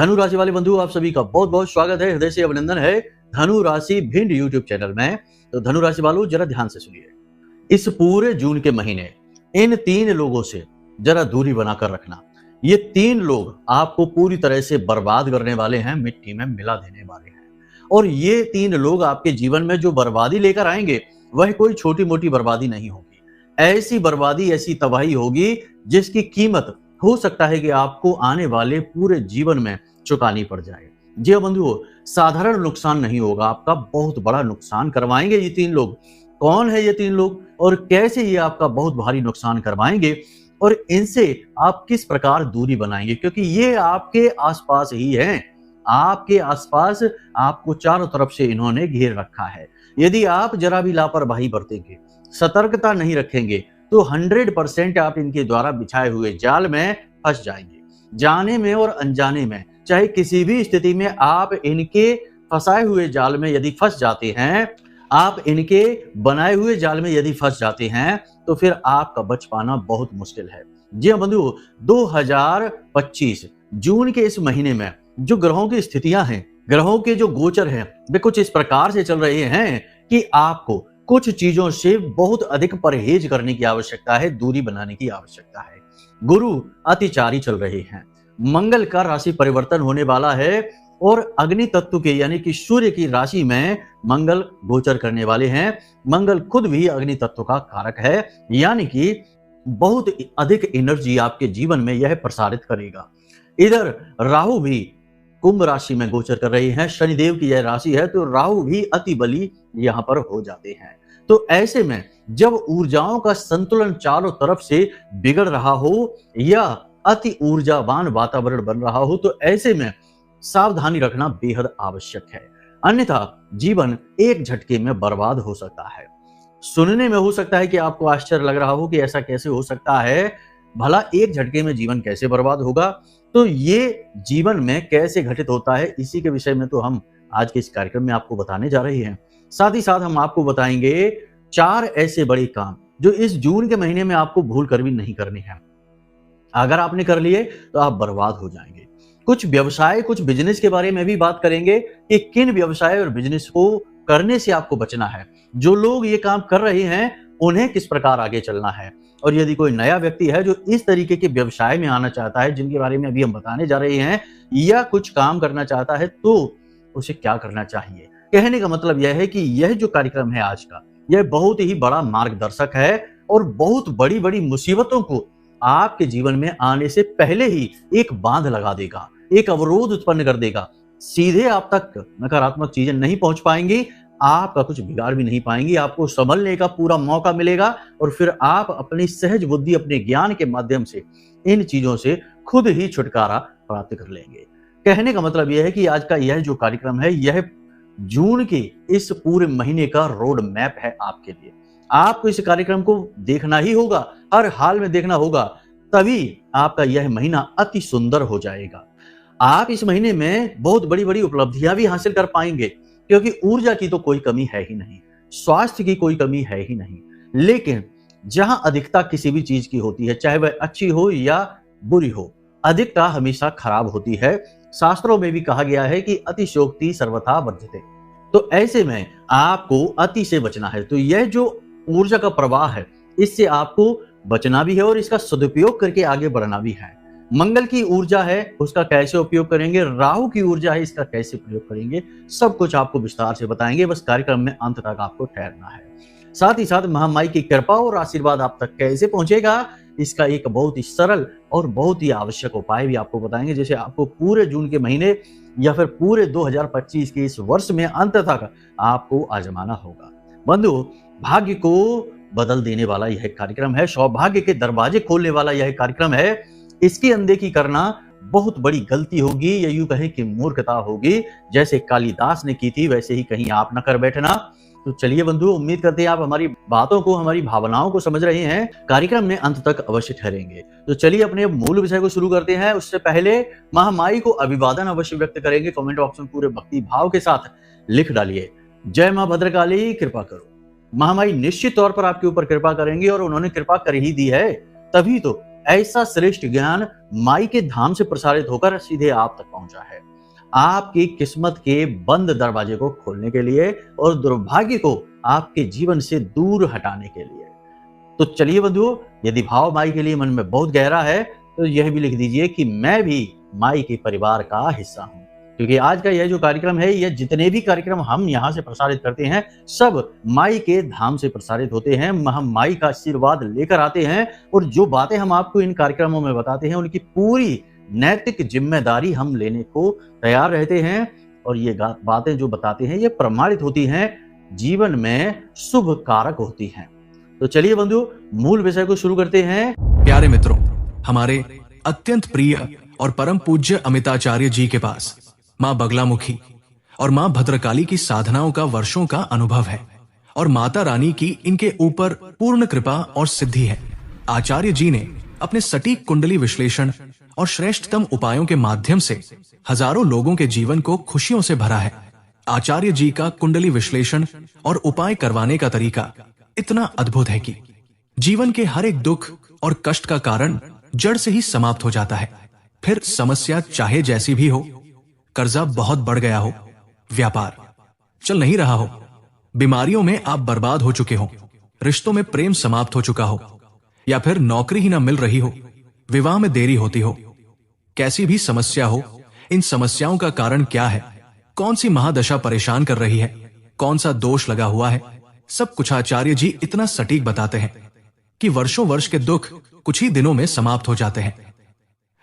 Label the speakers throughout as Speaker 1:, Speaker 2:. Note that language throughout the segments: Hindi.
Speaker 1: धनु राशि वाले बंधु, आप सभी का बहुत बहुत स्वागत है, हृदय से अभिनंदन है धनु राशि भिंड यूट्यूब चैनल में। तो धनु राशि वालों, जरा ध्यान से सुनिए। इस पूरे जून के महीने इन 3 लोगों से जरा दूरी बनाकर रखना। ये 3 लोग आपको पूरी तरह से बर्बाद करने वाले हैं, मिट्टी में मिला देने वाले हैं। और ये 3 लोग आपके जीवन में जो बर्बादी लेकर आएंगे वह कोई छोटी मोटी बर्बादी नहीं होगी। ऐसी बर्बादी, ऐसी तबाही होगी जिसकी कीमत हो सकता है कि आपको आने वाले पूरे जीवन में चुकानी पड़ जाए। जी हाँ बंधुओं, साधारण नुकसान नहीं होगा, आपका बहुत बड़ा नुकसान करवाएंगे ये 3 लोग। कौन है ये 3 लोग और कैसे ये आपका बहुत भारी नुकसान करवाएंगे और इनसे आप किस प्रकार दूरी बनाएंगे, क्योंकि ये आपके आसपास ही हैं। आपके आसपास आपको चारों तरफ से इन्होंने घेर रखा है। यदि आप जरा भी लापरवाही बरतेंगे, सतर्कता नहीं रखेंगे तो 100% आप इनके द्वारा बिछाए हुए जाल में फंस जाएंगे। जाने में और अनजाने में, चाहे किसी भी स्थिति में आप इनके फंसाए हुए जाल में यदि फंस जाते हैं, आप इनके बनाए हुए जाल में यदि फंस जाते हैं तो फिर आपका बच पाना बहुत मुश्किल है। जी हाँ बंधुओं, 2025 जून के इस महीने में जो ग्रहों की स्थितियां हैं, ग्रहों के जो गोचर हैं, वे कुछ इस प्रकार से चल रहे हैं कि आपको कुछ चीजों से बहुत अधिक परहेज करने की आवश्यकता है, दूरी बनाने की आवश्यकता है। गुरु अतिचारी चल रहे हैं, मंगल का राशि परिवर्तन होने वाला है और अग्नि तत्व के यानी कि सूर्य की राशि में मंगल गोचर करने वाले हैं। मंगल खुद भी अग्नि तत्व का कारक है, यानी कि बहुत अधिक एनर्जी आपके जीवन में यह प्रसारित करेगा। इधर राहु भी कुंभ राशि में गोचर कर रहे हैं, शनिदेव की यह राशि है तो राहु भी अति बली यहां पर हो जाते हैं। तो ऐसे में जब ऊर्जाओं का संतुलन चारों तरफ से बिगड़ रहा हो या अति ऊर्जावान वातावरण बन रहा हो, तो ऐसे में सावधानी रखना बेहद आवश्यक है, अन्यथा जीवन एक झटके में बर्बाद हो सकता है। सुनने में हो सकता है कि आपको आश्चर्य लग रहा हो कि ऐसा कैसे हो सकता है, भला एक झटके में जीवन कैसे बर्बाद होगा। तो ये जीवन में कैसे घटित होता है, इसी के विषय में तो हम आज के इस कार्यक्रम में आपको बताने जा रहे हैं। साथ ही साथ हम आपको बताएंगे 4 ऐसे बड़े काम जो इस जून के महीने में आपको भूल कर भी नहीं करने हैं। अगर आपने कर लिए तो आप बर्बाद हो जाएंगे। कुछ व्यवसाय, कुछ बिजनेस के बारे में भी बात करेंगे कि किन व्यवसाय और बिजनेस को करने से आपको बचना है। जो लोग ये काम कर रहे हैं उन्हें किस प्रकार आगे चलना है, और यदि कोई नया व्यक्ति है जो इस तरीके के व्यवसाय में आना चाहता है जिनके बारे में अभी हम बताने जा रहे हैं, या कुछ काम करना चाहता है तो उसे क्या करना चाहिए। कहने का मतलब यह है कि यह जो कार्यक्रम है आज का, यह बहुत ही बड़ा मार्गदर्शक है और बहुत बड़ी बड़ी मुसीबतों को आपके जीवन में आने से पहले ही एक बांध लगा देगा, एक अवरोध उत्पन्न कर देगा। सीधे आप तक नकारात्मक चीजें नहीं पहुंच पाएंगी, आपका कुछ बिगाड़ भी नहीं पाएंगी, आपको संभलने का पूरा मौका मिलेगा और फिर आप अपनी सहज बुद्धि, अपने ज्ञान के माध्यम से इन चीजों से खुद ही छुटकारा प्राप्त कर लेंगे। कहने का मतलब यह है कि आज का यह जो कार्यक्रम है, यह जून के इस पूरे महीने का रोड मैप है आपके लिए। आपको इस कार्यक्रम को देखना ही होगा, हर हाल में देखना होगा, तभी आपका यह महीना अति सुंदर हो जाएगा। आप इस महीने में बहुत बड़ी बड़ी उपलब्धियां भी हासिल कर पाएंगे, क्योंकि ऊर्जा की तो कोई कमी है ही नहीं, स्वास्थ्य की कोई कमी है ही नहीं। लेकिन जहां अधिकता किसी भी चीज की होती है, चाहे वह अच्छी हो या बुरी हो, अधिकता हमेशा खराब होती है। शास्त्रों में भी कहा गया है कि अतिशयोक्ति सर्वथा वर्जते। तो ऐसे में आपको अति से बचना है। तो यह जो ऊर्जा का प्रवाह है, इससे आपको बचना भी है और इसका सदुपयोग करके आगे बढ़ना भी है। मंगल की ऊर्जा है, उसका कैसे उपयोग करेंगे, राहु की ऊर्जा है, इसका कैसे प्रयोग करेंगे, सब कुछ आपको विस्तार से बताएंगे। बस कार्यक्रम में अंत तक आपको ठहरना है। साथ ही साथ महामाई की कृपा और आशीर्वाद आप तक कैसे पहुंचेगा, इसका एक बहुत ही सरल और बहुत ही आवश्यक उपाय भी आपको बताएंगे, जैसे आपको पूरे जून के महीने या फिर पूरे 2025 के इस वर्ष में अंत तक आपको आजमाना होगा। बंधु, भाग्य को बदल देने वाला यह कार्यक्रम है, सौभाग्य के दरवाजे खोलने वाला यह कार्यक्रम है। इसकी अनदेखी करना बहुत बड़ी गलती होगी, या यूं कहें कि मूर्खता होगी। जैसे कालिदास ने की थी वैसे ही कहीं आप न कर बैठना। तो चलिए बंधु, उम्मीद करते हैं आप हमारी बातों को, हमारी भावनाओं को समझ रहे हैं, कार्यक्रम में अंत तक अवश्य ठहरेंगे। तो चलिए अपने मूल विषय को शुरू करते हैं। उससे पहले महामाई को अभिवादन अवश्य व्यक्त करेंगे। कमेंट ऑप्शन पूरे भक्ति भाव के साथ लिख डालिए, जय मां भद्रकाली कृपा करो। महामाई निश्चित तौर पर आपके ऊपर कृपा करेंगी और उन्होंने कृपा कर ही दी है, तभी तो ऐसा श्रेष्ठ ज्ञान माई के धाम से प्रसारित होकर सीधे आप तक पहुंचा है, आपकी किस्मत के बंद दरवाजे को खोलने के लिए और दुर्भाग्य को आपके जीवन से दूर हटाने के लिए। तो चलिए बंधुओं, यदि भाव माई के लिए मन में बहुत गहरा है तो यह भी लिख दीजिए कि मैं भी माई के परिवार का हिस्सा हूं, क्योंकि आज का यह जो कार्यक्रम है, यह जितने भी कार्यक्रम हम यहाँ से प्रसारित करते हैं सब माई के धाम से प्रसारित होते हैं। हम माई का आशीर्वाद लेकर आते हैं और जो बातें हम आपको इन कार्यक्रमों में बताते हैं उनकी पूरी नैतिक जिम्मेदारी हम लेने को तैयार रहते हैं, और ये बातें जो बताते हैं ये प्रमाणित होती हैं, जीवन में शुभ कारक होती हैं। तो चलिए बंधुओं, मूल विषय को शुरू करते हैं।
Speaker 2: प्यारे मित्रों, हमारे अत्यंत प्रिय और परम पूज्य अमिताचार्य जी के पास माँ बगलामुखी और माँ भद्रकाली की साधनाओं का वर्षों का अनुभव है और माता रानी की इनके ऊपर पूर्ण कृपा और सिद्धि है। आचार्य जी ने अपने सटीक कुंडली विश्लेषण और श्रेष्ठतम उपायों के माध्यम से हजारों लोगों के जीवन को खुशियों से भरा है। आचार्य जी का कुंडली विश्लेषण और उपाय करवाने का तरीका इतना अद्भुत है कि जीवन के हर एक दुख और कष्ट का कारण जड़ से ही समाप्त हो जाता है। फिर समस्या चाहे जैसी भी हो, कर्जा बहुत बढ़ गया हो, व्यापार चल नहीं रहा हो, बीमारियों में आप बर्बाद हो चुके हो, रिश्तों में प्रेम समाप्त हो चुका हो, या फिर नौकरी ही ना मिल रही हो, विवाह में देरी होती हो, कैसी भी समस्या हो, इन समस्याओं का कारण क्या है, कौन सी महादशा परेशान कर रही है, कौन सा दोष लगा हुआ है, सब कुछ आचार्य जी इतना सटीक बताते हैं कि वर्षों वर्ष के दुख कुछ ही दिनों में समाप्त हो जाते हैं।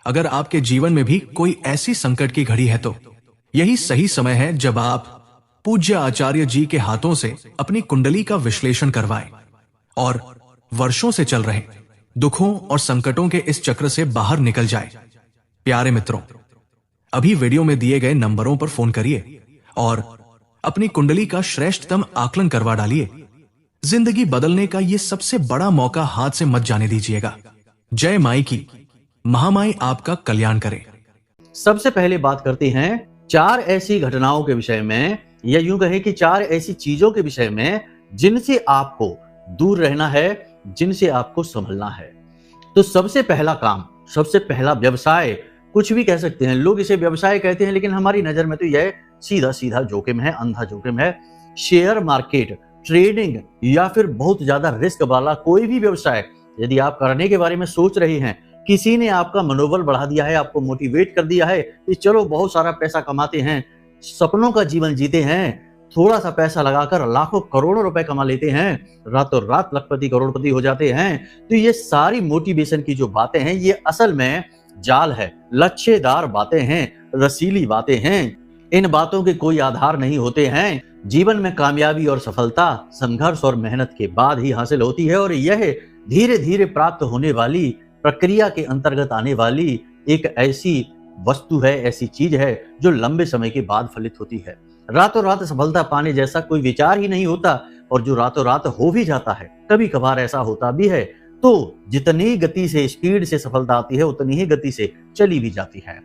Speaker 2: अगर आपके जीवन में भी कोई ऐसी संकट की घड़ी है तो यही सही समय है जब आप पूज्य आचार्य जी के हाथों से अपनी कुंडली का विश्लेषण करवाएं और वर्षों से चल रहे दुखों और संकटों के इस चक्र से बाहर निकल जाए। प्यारे मित्रों, अभी वीडियो में दिए गए नंबरों पर फोन करिए और अपनी कुंडली का श्रेष्ठतम आकलन करवा डालिए। जिंदगी बदलने का ये सबसे बड़ा मौका हाथ से मत जाने दीजिएगा। जय माई की, महामाई आपका कल्याण करे।
Speaker 1: सबसे पहले बात करते हैं 4 ऐसी घटनाओं के विषय में, या यूं कहें कि 4 ऐसी चीजों के विषय में जिनसे आपको दूर रहना है, जिनसे आपको संभलना है। तो सबसे पहला काम, सबसे पहला व्यवसाय, कुछ भी कह सकते हैं, लोग इसे व्यवसाय कहते हैं, लेकिन हमारी नजर में तो यह सीधा सीधा जोखिम है, अंधा जोखिम है। शेयर मार्केट, ट्रेडिंग या फिर बहुत ज्यादा रिस्क वाला कोई भी व्यवसाय यदि आप करने के बारे में सोच रहे हैं, किसी ने आपका मनोबल बढ़ा दिया है, आपको मोटिवेट कर दिया है कि चलो बहुत सारा पैसा कमाते हैं, सपनों का जीवन जीते हैं, थोड़ा सा पैसा लगाकर लाखों करोड़ों रुपए कमा लेते हैं, रातों रात लखपति करोड़पति हो जाते हैं, तो ये सारी मोटिवेशन की जो बातें हैं ये असल में जाल है, लच्छेदार बातें हैं, रसीली बातें हैं। इन बातों के कोई आधार नहीं होते हैं। जीवन में कामयाबी और सफलता संघर्ष और मेहनत के बाद ही हासिल होती है, और यह धीरे धीरे प्राप्त होने वाली प्रक्रिया के अंतर्गत आने वाली एक ऐसी वस्तु है, ऐसी चीज है जो लंबे समय के बाद फलित होती है। रातों रात सफलता पाने जैसा कोई विचार ही नहीं होता, और जो रातों रात हो भी जाता है, कभी कभार ऐसा होता भी है, तो जितनी गति से, स्पीड से सफलता आती है उतनी ही गति से चली भी जाती है,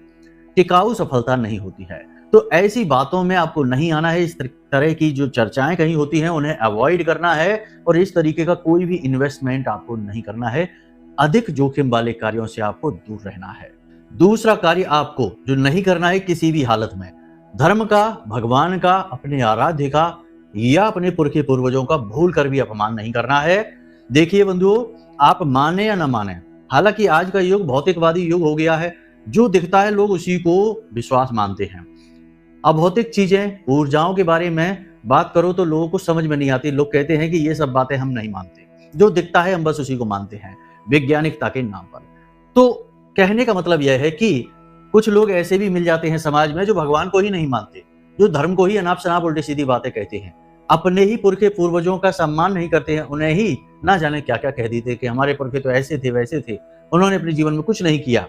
Speaker 1: टिकाऊ सफलता नहीं होती है। तो ऐसी बातों में आपको नहीं आना है। इस तरह की जो चर्चाएं कहीं होती हैं उन्हें अवॉइड करना है, और इस तरीके का कोई भी इन्वेस्टमेंट आपको नहीं करना है। अधिक जोखिम वाले कार्यों से आपको दूर रहना है। दूसरा कार्य आपको जो नहीं करना है किसी भी हालत में, धर्म का, भगवान का, अपने आराध्य का या अपने पुरखे पूर्वजों का भूल कर भी अपमान नहीं करना है। देखिए बंधुओं, आप माने या न माने, हालांकि आज का युग भौतिकवादी युग हो गया है, जो दिखता है लोग उसी को विश्वास मानते हैं। अभौतिक चीजें, ऊर्जाओं के बारे में बात करो तो लोगों को समझ में नहीं आती। लोग कहते हैं कि ये सब बातें हम नहीं मानते, जो दिखता है हम बस उसी को मानते हैं, वैज्ञानिकता के नाम पर। तो कहने का मतलब यह है कि कुछ लोग ऐसे भी मिल जाते हैं समाज में जो भगवान को ही नहीं मानते, जो धर्म को ही अनाप शनाप उल्टी सीधी बातें कहते हैं, अपने ही पुरखे पूर्वजों का सम्मान नहीं करते हैं, उन्हें ही ना जाने क्या क्या कह देते कि हमारे पुरखे तो ऐसे थे वैसे थे, उन्होंने अपने जीवन में कुछ नहीं किया,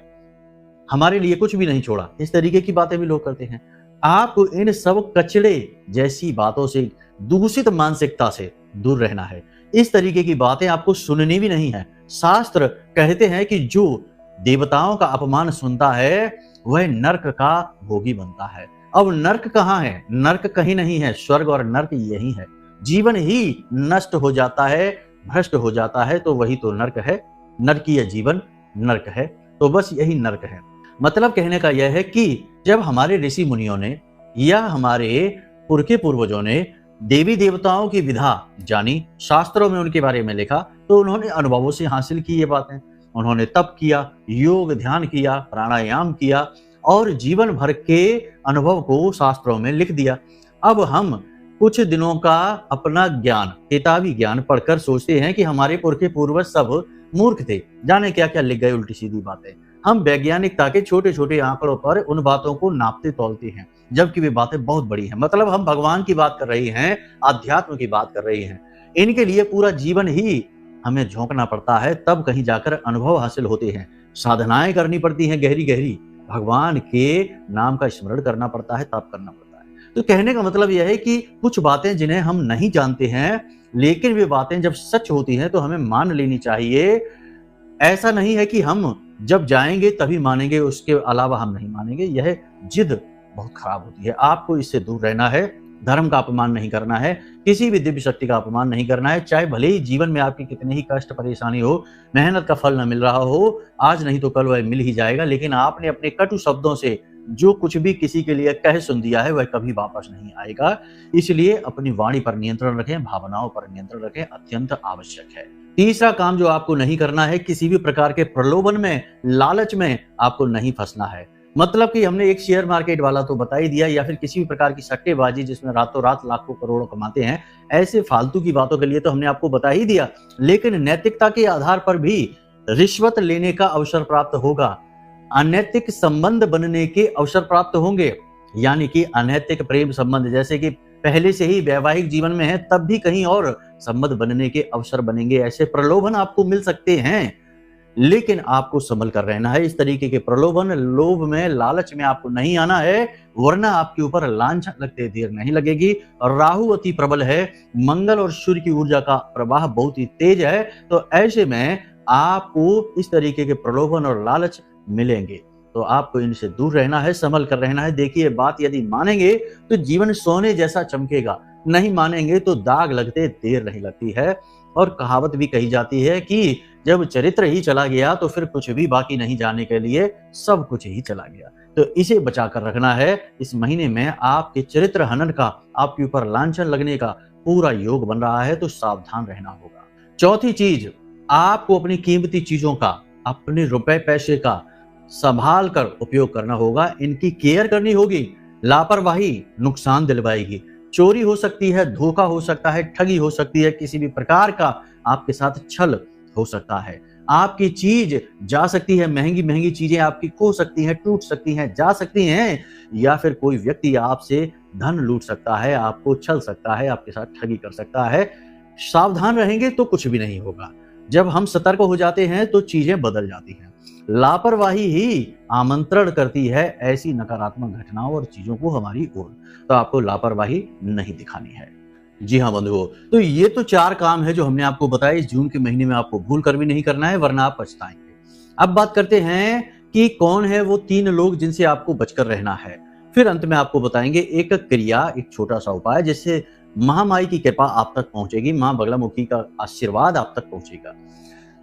Speaker 1: हमारे लिए कुछ भी नहीं छोड़ा। इस तरीके की बातें भी लोग करते हैं। आपको इन सब कचड़े जैसी बातों से, दूषित मानसिकता से दूर रहना है। इस तरीके की बातें आपको सुननी भी नहीं है। शास्त्र कहते हैं कि जो देवताओं का अपमान सुनता है वह नर्क का भोगी बनता है। अब नर्क कहाँ है? नर्क कहीं नहीं है, स्वर्ग और नर्क यही है। जीवन ही नष्ट हो जाता है, भ्रष्ट हो जाता है, तो वही तो नर्क है। नरकीय जीवन नर्क है। तो बस यही नर्क है। मतलब कहने का यह है कि जब हमारे ऋषि मुनियों ने या हमारे पुरखे पूर्वजों ने देवी देवताओं की विधा जानी, शास्त्रों में उनके बारे में लिखा, तो उन्होंने अनुभवों से हासिल की ये बातें। उन्होंने तप किया, योग ध्यान किया, प्राणायाम किया और जीवन भर के अनुभव को शास्त्रों में लिख दिया। अब हम कुछ दिनों का अपना ज्ञान, किताबी ज्ञान पढ़कर सोचते हैं कि हमारे पुरखे पूर्वज सब मूर्ख थे, जाने क्या क्या लिख गए उल्टी सीधी बातें। हम वैज्ञानिकता के छोटे छोटे आंकड़ों पर उन बातों को नापते तौलते हैं, जबकि वे बातें बहुत बड़ी हैं। मतलब हम भगवान की बात कर रही हैं, अध्यात्म की बात कर रही हैं। इनके लिए पूरा जीवन ही हमें झोंकना पड़ता है, तब कहीं जाकर अनुभव हासिल होते हैं। साधनाएं करनी पड़ती हैं गहरी गहरी, भगवान के नाम का स्मरण करना पड़ता है, तब करना पड़ता है। तो कहने का मतलब यह है कि कुछ बातें जिन्हें हम नहीं जानते हैं, लेकिन वे बातें जब सच होती हैं तो हमें मान लेनी चाहिए। ऐसा नहीं है कि हम जब जाएंगे तभी मानेंगे, उसके अलावा हम नहीं मानेंगे। यह जिद बहुत खराब होती है। आपको इससे दूर रहना है, धर्म का अपमान नहीं करना है, किसी भी दिव्य शक्ति का अपमान नहीं करना है। चाहे भले ही जीवन में आपके कितने ही कष्ट परेशानी हो, मेहनत का फल न मिल रहा हो, आज नहीं तो कल वह मिल ही जाएगा। लेकिन आपने अपने कटु शब्दों से जो कुछ भी किसी के लिए कह सुन दिया है, वह कभी वापस नहीं आएगा। इसलिए अपनी वाणी पर नियंत्रण रखें, भावनाओं पर नियंत्रण रखें, अत्यंत आवश्यक है। तीसरा काम जो आपको नहीं करना है, किसी भी प्रकार के प्रलोभन में, लालच में आपको नहीं फंसना है। मतलब कि हमने एक शेयर मार्केट वाला तो बता ही दिया, या फिर किसी भी प्रकार की सट्टेबाजी जिसमें रातों रात लाखों करोड़ों कमाते हैं, ऐसे फालतू की बातों के लिए तो हमने आपको बता ही दिया। लेकिन नैतिकता के आधार पर भी रिश्वत लेने का अवसर प्राप्त होगा, अनैतिक संबंध बनने के अवसर प्राप्त होंगे। यानी कि अनैतिक प्रेम संबंध, जैसे कि पहले से ही वैवाहिक जीवन में है, तब भी कहीं और संबंध बनने के अवसर बनेंगे। ऐसे प्रलोभन आपको मिल सकते हैं, लेकिन आपको संभल कर रहना है। इस तरीके के प्रलोभन, लोभ में, लालच में आपको नहीं आना है, वरना आपके ऊपर लांछन लगते देर नहीं लगेगी। और राहु अति प्रबल है, मंगल और सूर्य की ऊर्जा का प्रवाह बहुत ही तेज है। तो ऐसे में आपको इस तरीके के प्रलोभन और लालच मिलेंगे, तो आपको इनसे दूर रहना है, संभल कर रहना है। देखिए, बात यदि मानेंगे तो जीवन सोने जैसा चमकेगा, नहीं मानेंगे तो दाग लगते देर नहीं लगती है। और कहावत भी कही जाती है कि जब चरित्र ही चला गया तो फिर कुछ भी बाकी नहीं, जाने के लिए सब कुछ ही चला गया। तो इसे बचा कर रखना है। इस महीने में आपके चरित्र हनन का, आपके ऊपर लांछन लगने का पूरा योग बन रहा है, तो सावधान रहना होगा। चौथी चीज, आपको अपनी कीमती चीजों का, अपने रुपए पैसे का संभाल कर उपयोग करना होगा, इनकी केयर करनी होगी। लापरवाही नुकसान दिलवाएगी, चोरी हो सकती है, धोखा हो सकता है, ठगी हो सकती है, किसी भी प्रकार का आपके साथ छल हो सकता है। आपकी चीज जा सकती है, महंगी महंगी चीजें आपकी खो सकती हैं, टूट सकती हैं, जा सकती हैं, या फिर कोई व्यक्ति आपसे धन लूट सकता है, आपको छल सकता है, आपके साथ ठगी कर सकता है। सावधान रहेंगे तो कुछ भी नहीं होगा। जब हम सतर्क हो जाते हैं तो चीजें बदल जाती हैं। लापरवाही ही आमंत्रण करती है ऐसी नकारात्मक घटनाओं और चीजों को हमारी ओर, तो आपको लापरवाही नहीं दिखानी है। जी हाँ बंधुओं, तो ये तो 4 काम है जो हमने आपको बताया। इस जून के महीने में आपको भूल कर भी नहीं करना है, वरना आप पछताएंगे। अब बात करते हैं कि कौन है वो 3 लोग जिनसे आपको बचकर रहना है। फिर अंत में आपको बताएंगे एक क्रिया, एक छोटा सा उपाय, जिससे महामाई की कृपा आप तक पहुंचेगी, मां बगलामुखी का आशीर्वाद आप तक पहुंचेगा।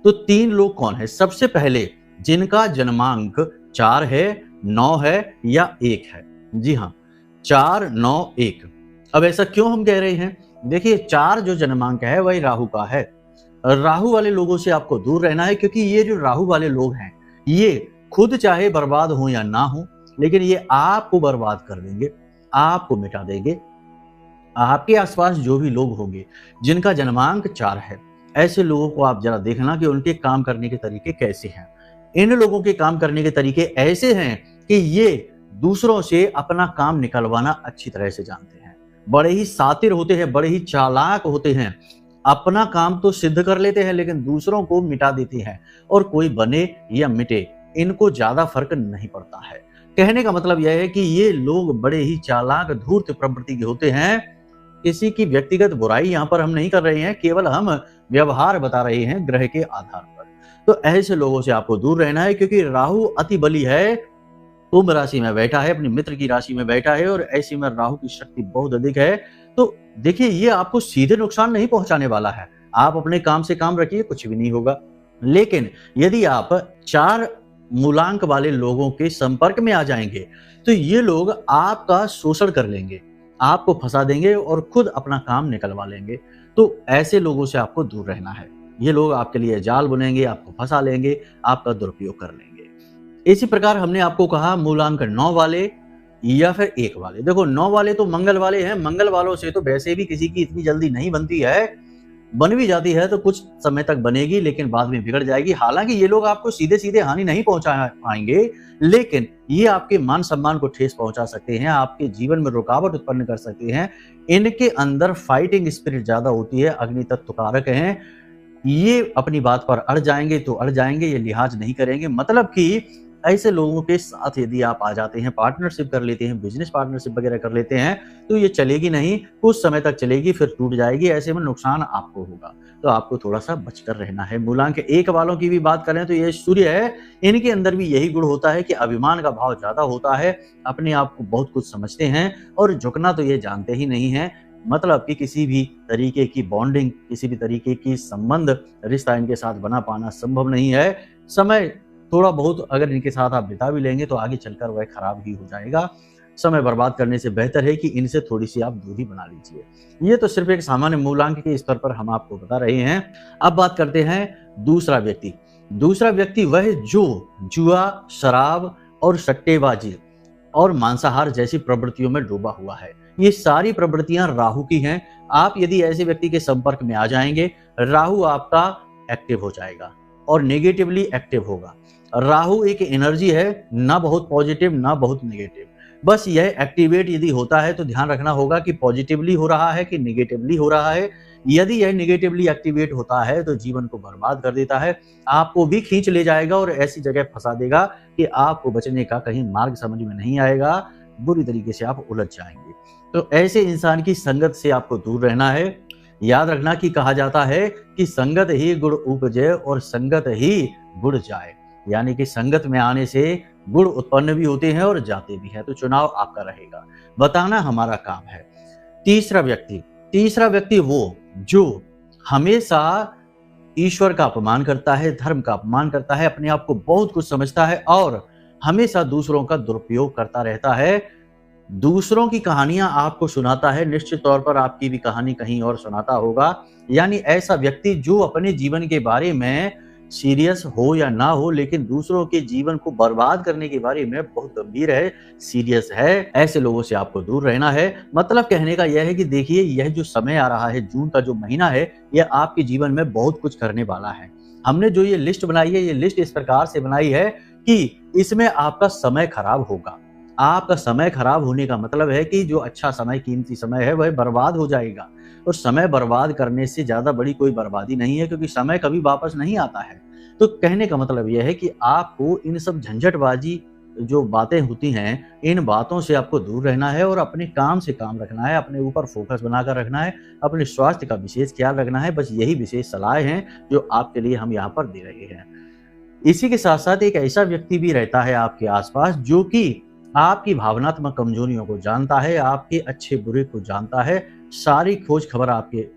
Speaker 1: तो 3 लोग कौन है? सबसे पहले जिनका जन्मांक 4 है, 9 है या 1 है। जी हाँ, 4, 9, 1। अब ऐसा क्यों हम कह रहे हैं? देखिए, 4 जो जन्मांक है वही राहु का है। राहु वाले लोगों से आपको दूर रहना है, क्योंकि ये जो राहु वाले लोग हैं, ये खुद चाहे बर्बाद हो या ना हो, लेकिन ये आपको बर्बाद कर देंगे, आपको मिटा देंगे। आपके आसपास जो भी लोग होंगे जिनका जन्मांक 4 है, ऐसे लोगों को आप जरा देखना कि उनके काम करने के तरीके कैसे हैं। इन लोगों के काम करने के तरीके ऐसे हैं कि ये दूसरों से अपना काम निकलवाना अच्छी तरह से जानते हैं, बड़े ही शातिर होते हैं, बड़े ही चालाक होते हैं। अपना काम तो सिद्ध कर लेते हैं, लेकिन दूसरों को मिटा देते हैं। और कोई बने या मिटे, इनको ज्यादा फर्क नहीं पड़ता है। कहने का मतलब यह है कि ये लोग बड़े ही चालाक, धूर्त प्रवृत्ति के होते हैं। किसी की व्यक्तिगत बुराई यहाँ पर हम नहीं कर रहे हैं, केवल हम व्यवहार बता रहे हैं ग्रह के आधार पर। तो ऐसे लोगों से आपको दूर रहना है, क्योंकि राहु अति बली है, कुंभ राशि में बैठा है, अपनी मित्र की राशि में बैठा है, और ऐसे में राहु की शक्ति बहुत अधिक है। तो देखिए, ये आपको सीधे नुकसान नहीं पहुंचाने वाला है। आप अपने काम से काम रखिए, कुछ भी नहीं होगा। लेकिन यदि आप 4 मूलांक वाले लोगों के संपर्क में आ जाएंगे तो ये लोग आपका शोषण कर लेंगे, आपको फंसा देंगे और खुद अपना काम निकलवा लेंगे। तो ऐसे लोगों से आपको दूर रहना है। ये लोग आपके लिए जाल बुनेंगे, आपको फंसा लेंगे, आपका दुरुपयोग कर लेंगे। इसी प्रकार हमने आपको कहा मूलांक 9 वाले या फिर 1 वाले। देखो 9 वाले तो मंगल वाले हैं, मंगल वालों से तो वैसे भी किसी की इतनी जल्दी नहीं बनती है, बन भी जाती है तो कुछ समय तक बनेगी लेकिन बाद में बिगड़ जाएगी। हालांकि ये लोग आपको सीधे सीधे हानि नहीं पहुंचा पाएंगे, लेकिन ये आपके मान सम्मान को ठेस पहुंचा सकते हैं, आपके जीवन में रुकावट उत्पन्न कर सकते हैं। इनके अंदर फाइटिंग स्पिरिट ज्यादा होती है, अग्नि तत्व कारक हैं। ये अपनी बात पर अड़ जाएंगे तो अड़ जाएंगे, ये लिहाज नहीं करेंगे। मतलब कि ऐसे लोगों के साथ यदि आप आ जाते हैं, पार्टनरशिप कर लेते हैं, बिजनेस पार्टनरशिप वगैरह कर लेते हैं, तो ये चलेगी नहीं, कुछ समय तक चलेगी फिर टूट जाएगी। ऐसे में नुकसान आपको होगा, तो आपको थोड़ा सा बचकर रहना है। मूलांक 1 वालों की भी बात करें तो ये सूर्य है, इनके अंदर भी यही गुण होता है कि अभिमान का भाव ज्यादा होता है, अपने आप को बहुत कुछ समझते हैं और झुकना तो ये जानते ही नहीं है। मतलब कि किसी भी तरीके की बॉन्डिंग, किसी भी तरीके की संबंध, रिश्ता इनके साथ बना पाना संभव नहीं है। समय थोड़ा बहुत अगर इनके साथ आप बिता भी लेंगे तो आगे चलकर वह खराब ही हो जाएगा। समय बर्बाद करने से बेहतर है कि इनसे थोड़ी सी आप दूरी बना लीजिए। ये तो सिर्फ एक सामान्य मूलांक के स्तर पर हम आपको बता रहे हैं। अब बात करते हैं दूसरा व्यक्ति। दूसरा व्यक्ति वह जो जुआ, शराब और सट्टेबाजी और मांसाहार जैसी प्रवृत्तियों में डूबा हुआ है। ये सारी प्रवृत्तियां राहु की हैं। आप यदि ऐसे व्यक्ति के संपर्क में आ जाएंगे, राहु आपका एक्टिव हो जाएगा और नेगेटिवली एक्टिव होगा। राहु एक एनर्जी है, ना बहुत पॉजिटिव ना बहुत नेगेटिव। बस यह एक्टिवेट यदि होता है तो ध्यान रखना होगा कि पॉजिटिवली हो रहा है कि नेगेटिवली हो रहा है। यदि यह नेगेटिवली एक्टिवेट होता है तो जीवन को बर्बाद कर देता है, आपको भी खींच ले जाएगा और ऐसी जगह फंसा देगा कि आपको बचने का कहीं मार्ग समझ में नहीं आएगा, बुरी तरीके से आप उलझ जाएंगे। तो ऐसे इंसान की संगत से आपको दूर रहना है। याद रखना कि कहा जाता है कि संगत ही गुण उपजे और संगत ही गुण जाए, यानी कि संगत में आने से गुण उत्पन्न भी होते हैं और जाते भी हैं। तो चुनाव आपका रहेगा, बताना हमारा काम है। तीसरा व्यक्ति वो जो हमेशा ईश्वर का अपमान करता है, धर्म का अपमान करता है, अपने आप को बहुत कुछ समझता है और हमेशा दूसरों का दुरुपयोग करता रहता है, दूसरों की कहानियां आपको सुनाता है। निश्चित तौर पर आपकी भी कहानी कहीं और सुनाता होगा। यानी ऐसा व्यक्ति जो अपने जीवन के बारे में सीरियस हो या ना हो, लेकिन दूसरों के जीवन को बर्बाद करने के बारे में बहुत गंभीर है, सीरियस है, ऐसे लोगों से आपको दूर रहना है। मतलब कहने का यह है कि देखिए, यह जो समय आ रहा है, जून का जो महीना है, यह आपके जीवन में बहुत कुछ करने वाला है। हमने जो ये लिस्ट बनाई है, ये लिस्ट इस प्रकार से बनाई है कि इसमें आपका समय खराब होगा। आपका समय खराब होने का मतलब है कि जो अच्छा समय, कीमती समय है, वह बर्बाद हो जाएगा। और समय बर्बाद करने से ज्यादा बड़ी कोई बर्बादी नहीं है, क्योंकि समय कभी वापस नहीं आता है। तो कहने का मतलब यह है कि आपको इन सब झंझटबाजी जो बातें होती हैं, इन बातों से आपको दूर रहना है और अपने काम से काम रखना है, अपने ऊपर फोकस बनाकर रखना है, अपने स्वास्थ्य का विशेष ख्याल रखना है। बस यही विशेष सलाह हैं जो आपके लिए हम यहाँ पर दे रहे हैं। इसी के साथ साथ एक ऐसा व्यक्ति भी रहता है आपके आसपास जो कि आपकी भावनात्मक कमजोरियों को जानता है, आपके अच्छे बुरे को जानता है, सारी खोज खबर आपके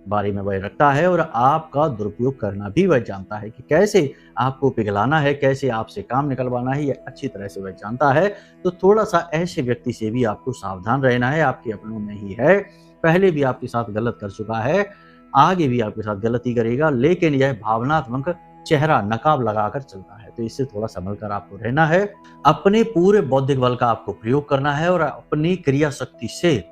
Speaker 1: बारे में वह रखता है और आपका दुरुपयोग करना भी वह जानता है कि कैसे आपको पिघलाना है, कैसे आपसे काम निकलवाना है, यह अच्छी तरह से वह जानता है। तो थोड़ा सा ऐसे व्यक्ति से भी आपको सावधान रहना है। आपके अपनों में ही है, पहले भी आपके साथ गलत कर चुका है, आगे भी आपके साथ गलती करेगा, लेकिन यह भावनात्मक चेहरा नकाब लगाकर चलता है। तो इससे थोड़ा संभल कर आपको रहना है। अपने पूरे बौद्धिक बल का आपको प्रयोग करना है और अपनी क्रिया शक्ति से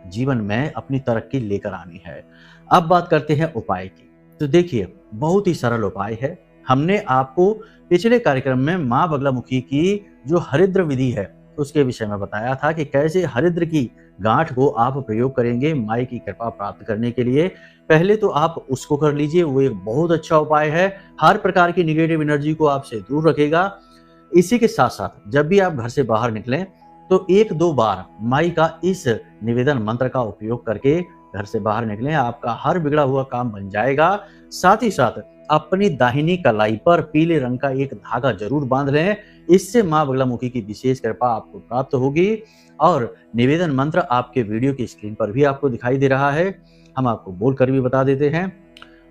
Speaker 1: जीवन में अपनी तरक्की लेकर आनी है। अब बात करते हैं उपाय की। तो देखिए, बहुत ही सरल उपाय है। हमने आपको पिछले कार्यक्रम में माँ बगलामुखी की जो हरिद्र विधि है उसके विषय में बताया था कि कैसे हरिद्र की गांठ को आप प्रयोग करेंगे माई की कृपा प्राप्त करने के लिए। पहले तो आप उसको कर लीजिए, वो एक बहुत अच्छा उपाय है, हर प्रकार की नेगेटिव एनर्जी को आपसे दूर रखेगा। इसी के साथ साथ जब भी आप घर से बाहर निकलें तो 1-2 बार माई का इस निवेदन मंत्र का उपयोग करके घर से बाहर निकलें, आपका हर बिगड़ा हुआ काम बन जाएगा। साथ ही साथ अपनी दाहिनी कलाई पर पीले रंग का एक धागा जरूर बांध लें, इससे माँ बगलामुखी की विशेष कृपा आपको प्राप्त होगी। और निवेदन मंत्र आपके वीडियो की स्क्रीन पर भी आपको दिखाई दे रहा है, हम आपको बोलकर भी बता देते हैं।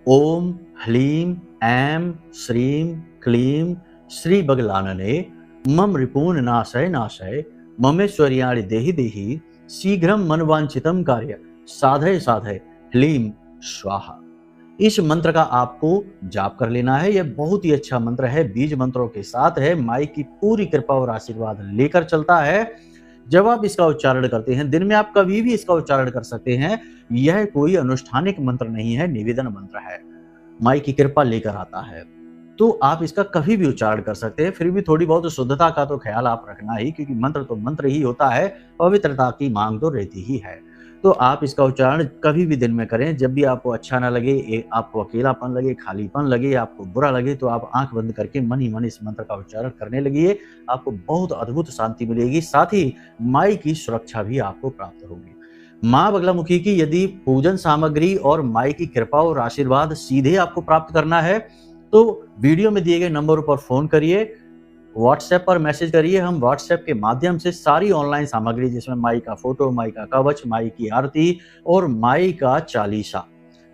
Speaker 1: ओम ह्लीम ऐं श्रीं क्लीं श्री बगलानने मम रिपून नाशय नाशय ममेश्वर्याणि देहि देहि शीघ्रम मनवांछितम कार्य साधय साधय ह्लीं स्वाहा। इस मंत्र का आपको जाप कर लेना है। यह बहुत ही अच्छा मंत्र है, बीज मंत्रों के साथ है, माई की पूरी कृपा और आशीर्वाद लेकर चलता है। जब आप इसका उच्चारण करते हैं, दिन में आप कभी भी इसका उच्चारण कर सकते हैं। यह कोई अनुष्ठानिक मंत्र नहीं है, निवेदन मंत्र है, माई की कृपा लेकर आता है, तो आप इसका कभी भी उच्चारण कर सकते हैं। फिर भी थोड़ी बहुत शुद्धता का तो ख्याल आप रखना ही, क्योंकि मंत्र तो मंत्र ही होता है, पवित्रता की मांग तो रहती ही है। तो आप इसका उच्चारण कभी भी दिन में करें, जब भी आपको अच्छा ना लगे, आपको अकेलापन लगे, खालीपन लगे, आपको बुरा लगे, तो आप आंख बंद करके मन ही मन इस मंत्र का उच्चारण करने लगिए। आपको बहुत अद्भुत शांति मिलेगी, साथ ही माई की सुरक्षा भी आपको प्राप्त होगी। माँ बगलामुखी की यदि पूजन सामग्री और माई की कृपा और आशीर्वाद सीधे आपको प्राप्त करना है, तो वीडियो में दिए गए नंबर पर फोन करिए, व्हाट्सएप पर मैसेज करिए। हम व्हाट्सएप के माध्यम से सारी ऑनलाइन सामग्री, जिसमें माई का फोटो, माई का कवच, माई की आरती और माई का चालीसा,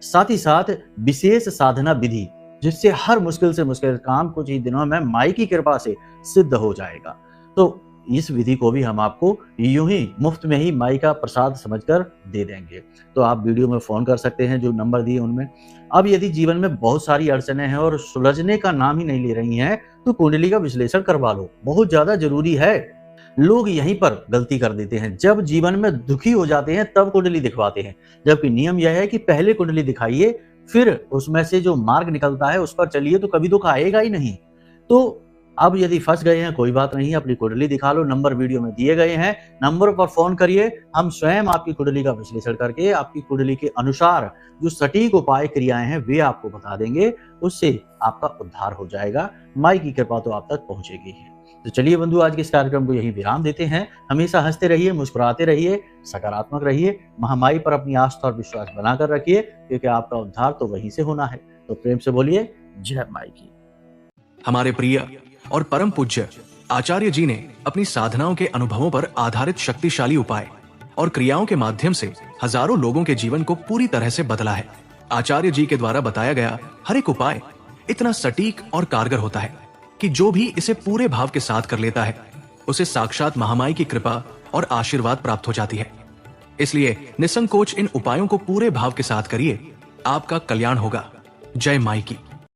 Speaker 1: साथ ही साथ विशेष साधना विधि, जिससे हर मुश्किल से मुश्किल काम कुछ ही दिनों में माई की कृपा से सिद्ध हो जाएगा। तो इस विधि को भी हम आपको यूं ही मुफ्त में ही माई का प्रसाद समझकर दे देंगे। तो आप वीडियो में फोन कर सकते हैं, जो नंबर दिए उनमें। अब यदि जीवन में बहुत सारी अड़चनें हैं और सुलझने का नाम ही नहीं ले रही हैं, तो कुंडली का विश्लेषण करवा लो, बहुत ज्यादा जरूरी है। लोग यहीं पर गलती कर देते हैं, जब जीवन में दुखी हो जाते हैं तब कुंडली दिखवाते हैं, जबकि नियम यह है कि पहले कुंडली दिखाइए, फिर उसमें से जो मार्ग निकलता है उस पर चलिए, तो कभी दुख आएगा ही नहीं। तो अब यदि फंस गए हैं, कोई बात नहीं, अपनी कुंडली दिखा लो, नंबर वीडियो में दिए गए हैं, नंबर पर फोन करिए। हम स्वयं आपकी कुंडली का विश्लेषण करके आपकी कुंडली के अनुसार जो सटीक उपाय क्रियाएं हैं वे आपको बता देंगे, उससे आपका उद्धार हो जाएगा। माई की कृपा तो आप तक पहुंचेगी ही। तो चलिए बंधु, आज के इस कार्यक्रम को यहीं विराम देते हैं। हमेशा हंसते रहिए, मुस्कुराते रहिए, सकारात्मक रहिए, महामाई पर अपनी आस्था और विश्वास बनाकर रखिए, क्योंकि आपका उद्धार तो वहीं से होना है। तो प्रेम से बोलिए जय माई की।
Speaker 2: हमारे प्रिय और परम पूज्य आचार्य जी ने अपनी साधनाओं के अनुभवों पर आधारित शक्तिशाली उपाय और क्रियाओं के माध्यम से हजारों लोगों के जीवन को पूरी तरह से बदला है। आचार्य जी के द्वारा बताया गया हर एक उपाय इतना सटीक और कारगर होता है कि जो भी इसे पूरे भाव के साथ कर लेता है, उसे साक्षात महामाई की कृपा और आशीर्वाद प्राप्त हो जाती है। इसलिए निसंकोच इन उपायों को पूरे भाव के साथ करिए, आपका कल्याण होगा। जय माई की।